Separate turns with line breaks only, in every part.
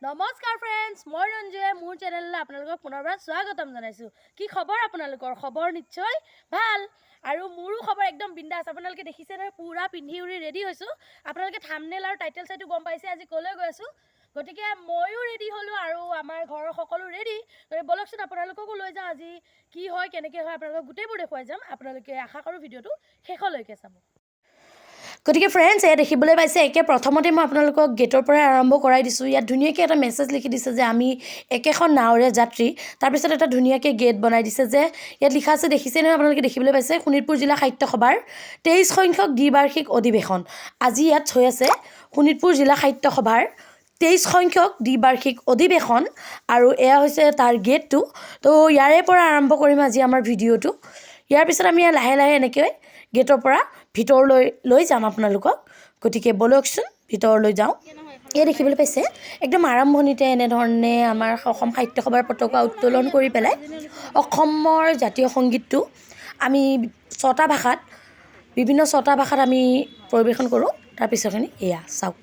নমস্কাৰ ফ্ৰেণ্ডছ, মই ৰঞ্জুৱে মোৰ চেনেললৈ আপোনালোকক পুনৰবাৰ স্বাগতম জনাইছোঁ। কি খবৰ আপোনালোকৰ? খবৰ নিশ্চয় ভাল আৰু মোৰো খবৰ একদম বিন্দাছ। আপোনালোকে দেখিছে নহয়, পুৰা পিন্ধি উৰি ৰেডি হৈছোঁ। আপোনালোকে থাম্বনেইল আৰু টাইটেল চাইটো গম পাইছে আজি ক'লৈ গৈ আছোঁ। গতিকে ময়ো ৰেডি হ'লোঁ আৰু আমাৰ ঘৰৰ সকলো ৰেডি। গতিকে ব'লকচোন আপোনালোককো লৈ যাওঁ। আজি কি হয় কেনেকৈ হয় আপোনালোকক গোটেইবোৰ দেখুৱাই যাম। আপোনালোকে আশা কৰোঁ ভিডিঅ'টো শেষলৈকে চাব। গতিকে ফ্ৰেণ্ডছ, এয়া দেখিবলৈ পাইছে একে প্ৰথমতে মই আপোনালোকক গেটৰ পৰাই আৰম্ভ কৰাই দিছোঁ। ইয়াত ধুনীয়াকৈ এটা মেছেজ লিখি দিছে যে আমি একেখন নাৱৰীয়া যাত্ৰী। তাৰপিছত এটা ধুনীয়াকৈ গেট বনাই দিছে যে ইয়াত লিখা আছে, দেখিছে নহয় আপোনালোকে, দেখিবলৈ পাইছে শোণিতপুৰ জিলা সাহিত্য সভাৰ 23 সংখ্যক দ্বিবাৰ্ষিক অধিৱেশন। আজি ইয়াত হৈ আছে শোণিতপুৰ জিলা সাহিত্য সভাৰ 23 সংখ্যক দ্বিবাৰ্ষিক অধিৱেশন আৰু এয়া হৈছে তাৰ গেটটো। তো ইয়াৰে পৰা আৰম্ভ কৰিম আজি আমাৰ ভিডিঅ'টো। ইয়াৰ পিছত আমি লাহে লাহে এনেকৈ গেটৰ পৰা ভিতৰলৈ লৈ যাম আপোনালোকক। গতিকে ব'লকচোন ভিতৰলৈ যাওঁ। এয়া দেখিবলৈ পাইছে একদম আৰম্ভণিতে এনেধৰণে আমাৰ অসম সাহিত্য সভাৰ পতাকা উত্তোলন কৰি পেলাই অসমৰ জাতীয় সংগীতটো আমি বিভিন্ন ছটা ভাষাত আমি পৰিৱেশন কৰোঁ। তাৰপিছৰখিনি এয়া চাওক।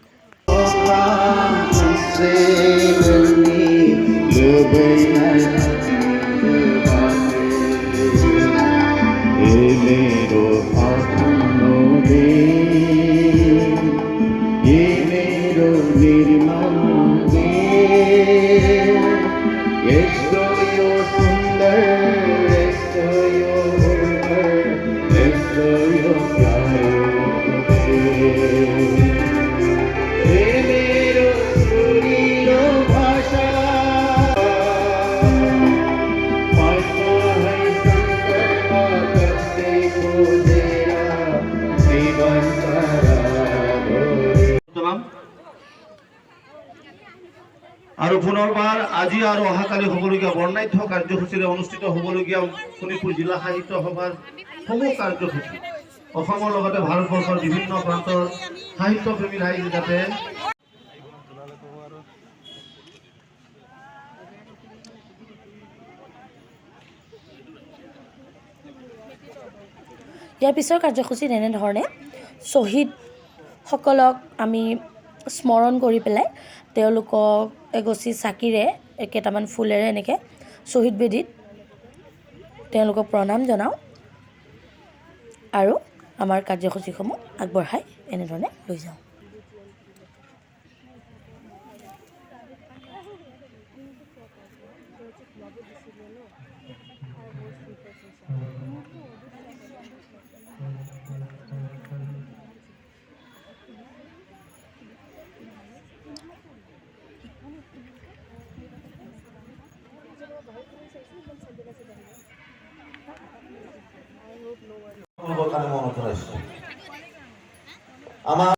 আৰু পুনৰবাৰ আজি আৰু অহাকালি হ'বলগীয়া বৰ্ণাঢ্য কাৰ্যসূচীৰে অনুষ্ঠিত হ'বলগীয়া শোণিতপুৰ জিলা সাহিত্য সভাৰ সমূহ কাৰ্যসূচী অসমৰ লগতে ভাৰতবৰ্ষৰ বিভিন্ন প্ৰান্তৰ সাহিত্যপ্ৰেমী ৰাইজ যাতে
ইয়াৰ পিছৰ কাৰ্যসূচীত এনেধৰণে শ্বহীদসকলক আমি স্মৰণ কৰি পেলাই তেওঁলোকক এগছি চাকিৰে কেইটামান ফুলেৰে এনেকৈ শ্বহীদ বেদীত তেওঁলোকক প্ৰণাম জনাওঁ আৰু আমাৰ কাৰ্যসূচীসমূহ আগবঢ়াই এনেধৰণে লৈ যাওঁ।
আমাৰ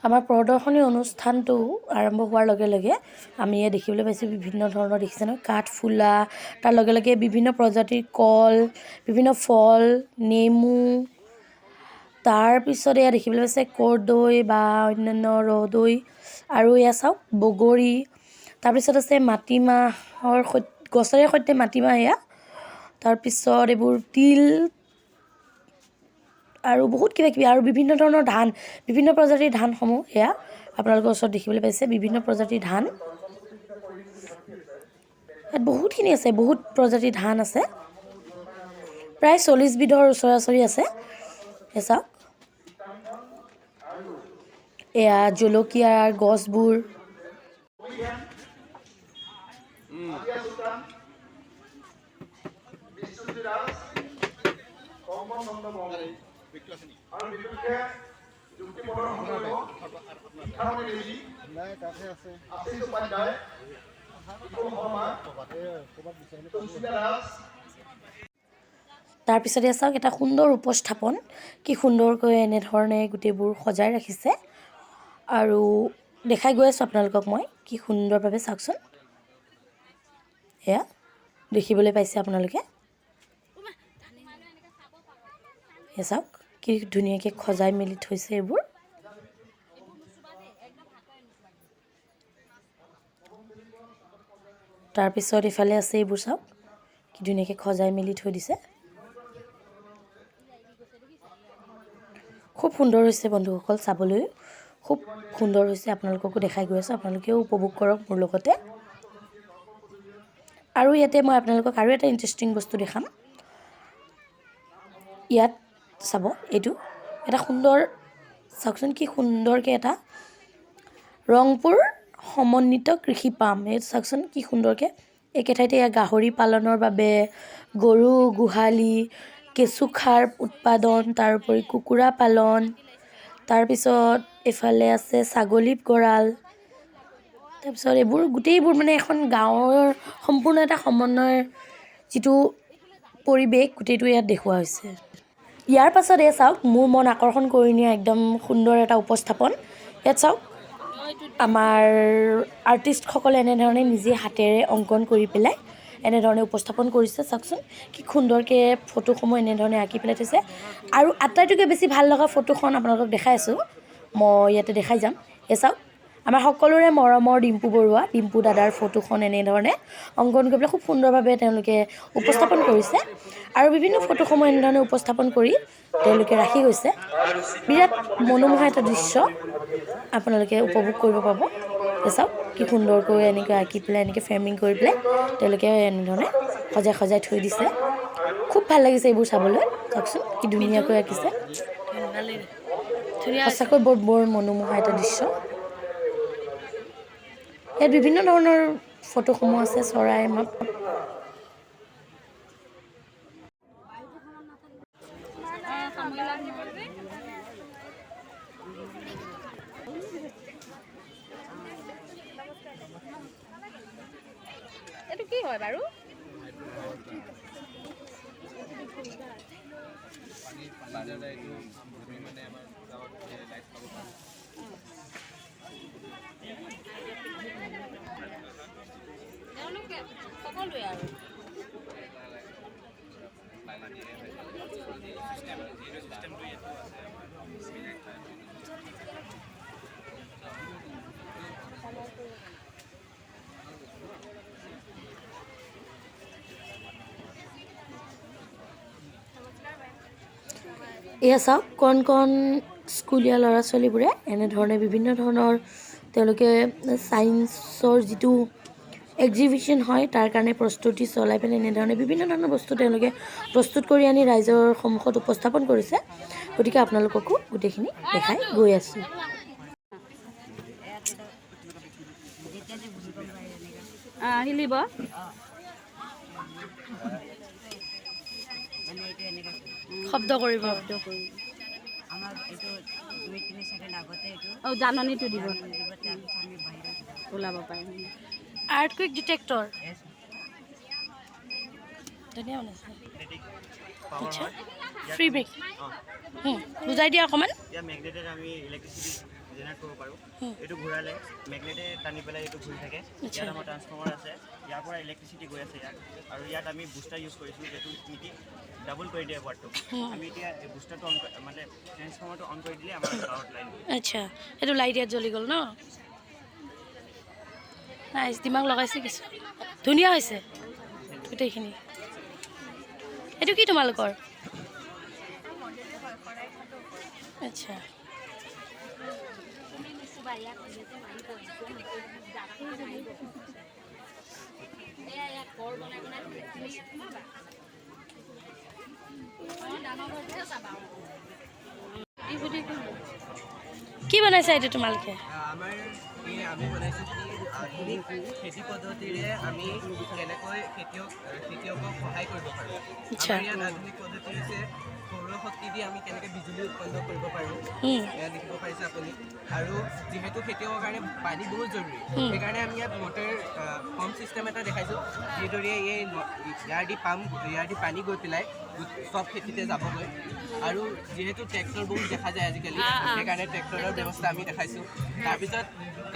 আমাৰ প্ৰদৰ্শনী অনুষ্ঠানটো আৰম্ভ হোৱাৰ লগে লগে আমি দেখিবলৈ পাইছোঁ বিভিন্ন ধৰণৰ, দেখিছে নহয়, কাঠফুলা, তাৰ লগে লগে বিভিন্ন প্ৰজাতিৰ কল, বিভিন্ন ফল, নেমু, তাৰপিছত এয়া দেখিবলৈ পাইছে কৰ্দৈ বা অন্যান্য ৰহদৈ আৰু এয়া চাওক বগৰী, তাৰপিছত আছে মাটিমাহৰ গছৰে সৈতে মাটিমাহ, এয়া তাৰপিছত এইবোৰ তিল আৰু বহুত কিবা কিবি আৰু বিভিন্ন ধৰণৰ ধান, বিভিন্ন প্ৰজাতিৰ ধানসমূহ এয়া আপোনালোকৰ ওচৰত দেখিবলৈ পাইছে। বিভিন্ন প্ৰজাতিৰ ধান ইয়াত বহুতখিনি আছে, বহুত প্ৰজাতিৰ ধান আছে, প্ৰায় 40 বিধৰ ওচৰা-ওচৰি আছে। এয়া চাওক, এয়া জলকীয়াৰ গছবোৰ, তাৰপিছতে চাওক এটা সুন্দৰ উপস্থাপন, কি সুন্দৰকৈ এনেধৰণে গোটেইবোৰ সজাই ৰাখিছে আৰু দেখাই গৈ আছোঁ আপোনালোকক মই, কি সুন্দৰভাৱে চাওকচোন। এয়া দেখিবলৈ পাইছে আপোনালোকে। এয়া চাওক কি ধুনীয়াকৈ সজাই মেলি থৈছে এইবোৰ। তাৰপিছত ইফালে আছে এইবোৰ চাওক কি ধুনীয়াকৈ সজাই মেলি থৈ দিছে। খুব সুন্দৰ হৈছে বন্ধুসকল, চাবলৈ খুব সুন্দৰ হৈছে। আপোনালোককো দেখাই গৈ আছোঁ, আপোনালোকেও উপভোগ কৰক মোৰ লগতে। আৰু ইয়াতে মই আপোনালোকক আৰু এটা ইণ্টাৰেষ্টিং বস্তু দেখাম। ইয়াত চাব, এইটো এটা সুন্দৰ, চাওকচোন কি সুন্দৰকৈ এটা ৰংপুৰ সমন্বিত কৃষি পাম। এই চাওকচোন কি সুন্দৰকৈ একেঠাইতে ইয়াত গাহৰি পালনৰ বাবে গৰু গোহালি, কেঁচুসাৰ উৎপাদন, তাৰোপৰি কুকুৰা পালন, তাৰপিছত এইফালে আছে ছাগলী গঁৰাল, তাৰপিছত এইবোৰ গোটেইবোৰ মানে এখন গাঁৱৰ সম্পূৰ্ণ এটা সমন্বয়ৰ যিটো পৰিৱেশ গোটেইটো ইয়াত দেখুওৱা হৈছে। ইয়াৰ পাছত এই চাওক মোৰ মন আকৰ্ষণ কৰি নিয়া একদম সুন্দৰ এটা উপস্থাপন। ইয়াত চাওক আমাৰ আৰ্টিষ্টসকলে এনেধৰণে নিজে হাতেৰে অংকন কৰি পেলাই এনেধৰণে উপস্থাপন কৰিছে। চাওকচোন কি সুন্দৰকৈ ফটোসমূহ এনেধৰণে আঁকি পেলাই থৈছে। আৰু আটাইতকৈ বেছি ভাল লগা ফটোখন আপোনালোকক দেখাই আছোঁ, মই ইয়াতে দেখাই যাম। এই চাওক আমাৰ সকলোৰে মৰমৰ ডিম্পু বৰুৱা, ডিম্পু দাদাৰ ফটোখন এনেধৰণে অংকন কৰি পেলাই খুব সুন্দৰভাৱে তেওঁলোকে উপস্থাপন কৰিছে। আৰু বিভিন্ন ফটোসমূহ এনেধৰণে উপস্থাপন কৰি তেওঁলোকে ৰাখি গৈছে। বিৰাট মনোমোহা এটা দৃশ্য আপোনালোকে উপভোগ কৰিব পাব। এই চাওক কি সুন্দৰকৈ এনেকৈ আঁকি পেলাই এনেকৈ ফ্ৰেমিং কৰি পেলাই তেওঁলোকে এনেধৰণে সজাই সজাই থৈ দিছে। খুব ভাল লাগিছে এইবোৰ চাবলৈ। চাওকচোন কি ধুনীয়াকৈ আঁকিছে, সঁচাকৈ বৰ মনোমোহা এটা দৃশ্য। ইয়াত বিভিন্ন ধৰণৰ ফটোসমূহ আছে, চৰাই মাত।
এইটো কি হয় বাৰু? সকলোৱে আৰু
এয়া চাওক কণ কণ স্কুলীয়া ল'ৰা ছোৱালীবোৰে এনেধৰণে বিভিন্ন ধৰণৰ তেওঁলোকে ছায়েন্সৰ যিটো এক্সিবিশ্যন হয় তাৰ কাৰণে প্ৰস্তুতি চলাই পেলাই এনেধৰণে বিভিন্ন ধৰণৰ বস্তু তেওঁলোকে প্ৰস্তুত কৰি আনি ৰাইজৰ সন্মুখত উপস্থাপন কৰিছে। গতিকে আপোনালোককো গোটেইখিনি দেখাই গৈ আছোঁ।
হিলিব
শব্দ কৰিব,
জাননীটো দিব, ওলাব পাৰে।
আৰ্থকুইক ডিটেক্টৰ ধুনীয়া বনাইছে। আচ্ছা, ফ্ৰী ব্ৰেক বুজাই দিয়া অকণমান।
ইয়াত মেগনেটেড আমি ইলেক্ট্ৰিচিটি জেনেৰেট কৰিব পাৰোঁ। এইটো ঘূৰালে মেগনেটে টানি পেলাই এইটো ঘূৰি থাকে। ইয়াত আমাৰ ট্ৰান্সফৰ্মাৰ আছে, ইয়াৰ পৰা ইলেক্ট্ৰিচিটি গৈ আছে ইয়াত। আৰু ইয়াত আমি বুষ্টাৰ ইউজ কৰিছোঁ, যিটো মিটি ডাবল কৰি দিয়ে পাৱাৰটো। আমি এতিয়া এই বুষ্টাৰটো অন মানে ট্ৰান্সফৰ্মাৰটো অন কৰি দিলে আমাৰ পাৱাৰত লাইন।
আচ্ছা, এইটো লাইট ইয়াত জ্বলি গ'ল ন? নাইচ, দিমাগ লগাইছে কিছু, ধুনীয়া হৈছে গোটেইখিনি। এইটো কি তোমালোকৰ? আচ্ছা, কি বনাইছা এইটো তোমালোকে?
আমি বনাইছোঁ আধুনিক খেতি পদ্ধতিৰে আমি কেনেকৈ খেতিয়কক সহায় কৰিব পাৰোঁ। আমাৰ ইয়াত আধুনিক পদ্ধতি হৈছে সৌৰ শক্তি দি আমি কেনেকৈ বিজুলী উৎপন্ন কৰিব পাৰোঁ, এয়া দেখিব পাৰিছে আপুনি। আৰু যিহেতু খেতিয়কৰ কাৰণে পানী বহুত জৰুৰী, সেইকাৰণে আমি ইয়াত মটৰ পাম্প ছিষ্টেম এটা দেখাইছোঁ, যিদৰে ইয়াৰ দি পানী গৈ পেলাই চব খেতিতে যাবগৈ আৰু যিহেতু ট্ৰেক্টৰ বহুত দেখা যায় আজিকালি সেইকাৰণে ট্ৰেক্টৰৰ ব্যৱস্থা আমি দেখাইছোঁ তাৰপিছত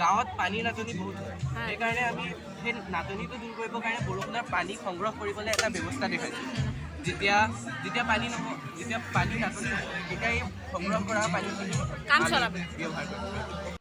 গাঁৱত পানীৰ নাটনি বহুত হয় সেইকাৰণে আমি সেই নাটনিটো দূৰ কৰিবৰ কাৰণে বৰষুণৰ পানী সংগ্ৰহ কৰিবলৈ এটা ব্যৱস্থা দেখাইছোঁ যেতিয়া পানী যেতিয়া পানী নাটনি হ'ব তেতিয়া এই সংগ্ৰহ কৰা পানীখিনি আমি ব্যৱহাৰ কৰিম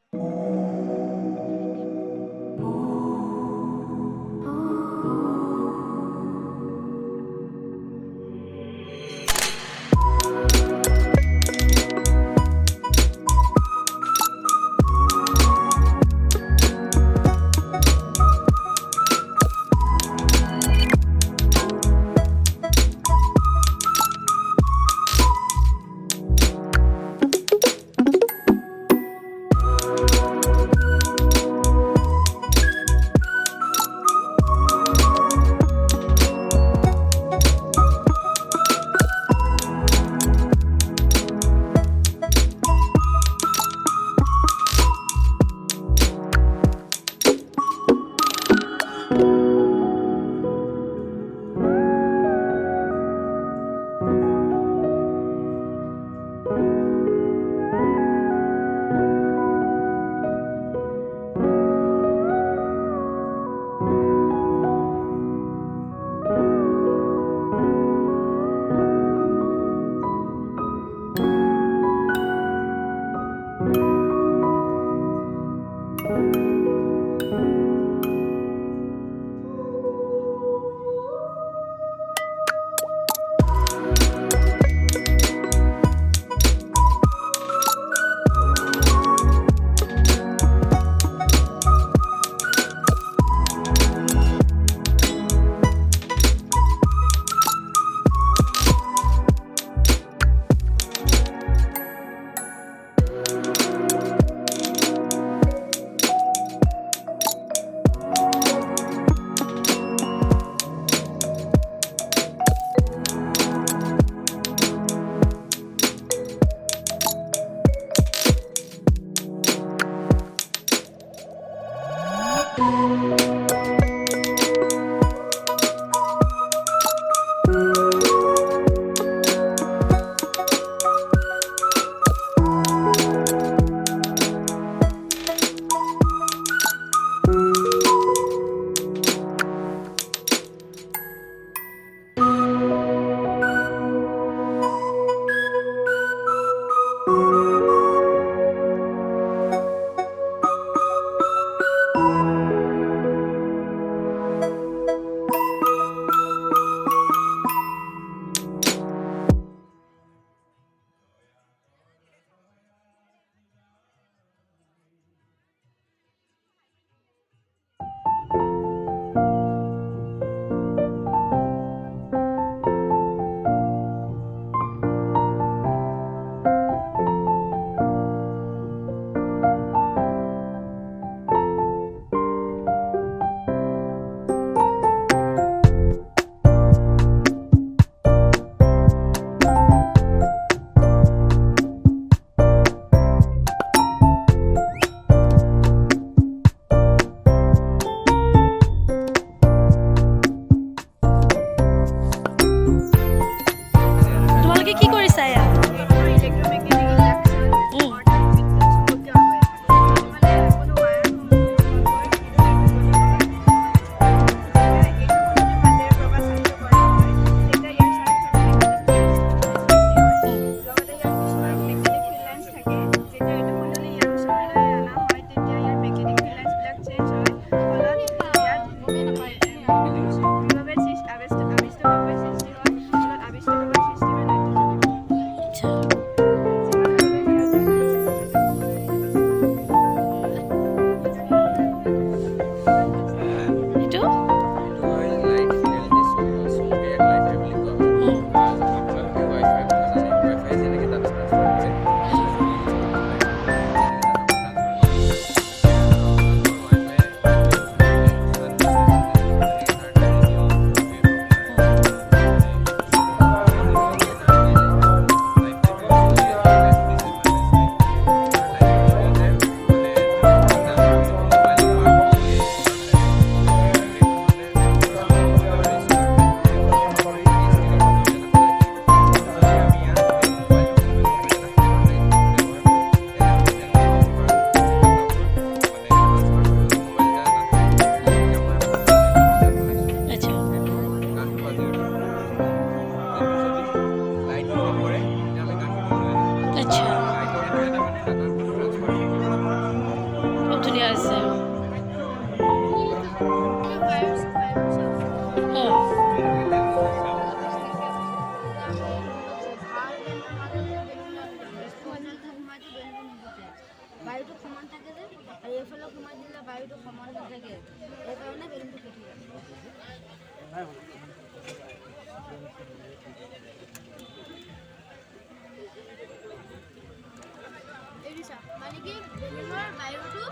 কি বেলুনৰ বায়ুটো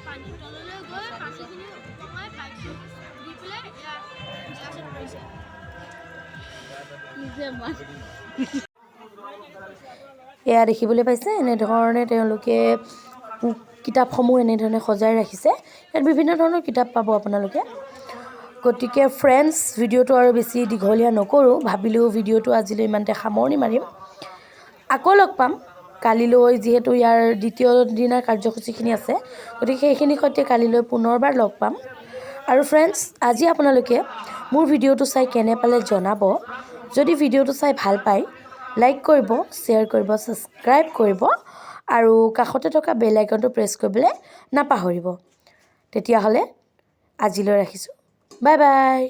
পানীৰ তললৈ গৈ পানীখিনি কমাই পাইপটো দি পেলাই এয়া গিলাচত ভৰাইছে। এয়া দেখিবলৈ পাইছে এনেধৰণে তেওঁলোকে কিতাপসমূহ এনেধৰণে সজাই ৰাখিছে। ইয়াত বিভিন্ন ধৰণৰ কিতাপ পাব আপোনালোকে। গতিকে ফ্ৰেণ্ডছ, ভিডিঅ'টো আৰু বেছি দীঘলীয়া নকৰোঁ, ভাবিলোঁ ভিডিঅ'টো আজিলৈ ইমানতে সামৰণি মাৰিম। আকৌ লগ পাম কালিলৈ, যিহেতু ইয়াৰ দ্বিতীয় দিনাৰ কাৰ্যসূচীখিনি আছে, গতিকে সেইখিনিৰ সৈতে কালিলৈ পুনৰবাৰ লগ পাম। আৰু ফ্ৰেণ্ডছ, আজি আপোনালোকে মোৰ ভিডিঅ'টো চাই কেনে পালে জনাব। যদি ভিডিঅ'টো চাই ভাল পায়, লাইক কৰিব, শ্বেয়াৰ কৰিব, ছাবস্ক্ৰাইব কৰিব আৰু কাষতে থকা বেল আইকনটো প্ৰেছ কৰিবলৈ নাপাহৰিব। তেতিয়াহ'লে আজিলৈ ৰাখিছোঁ। Bye bye.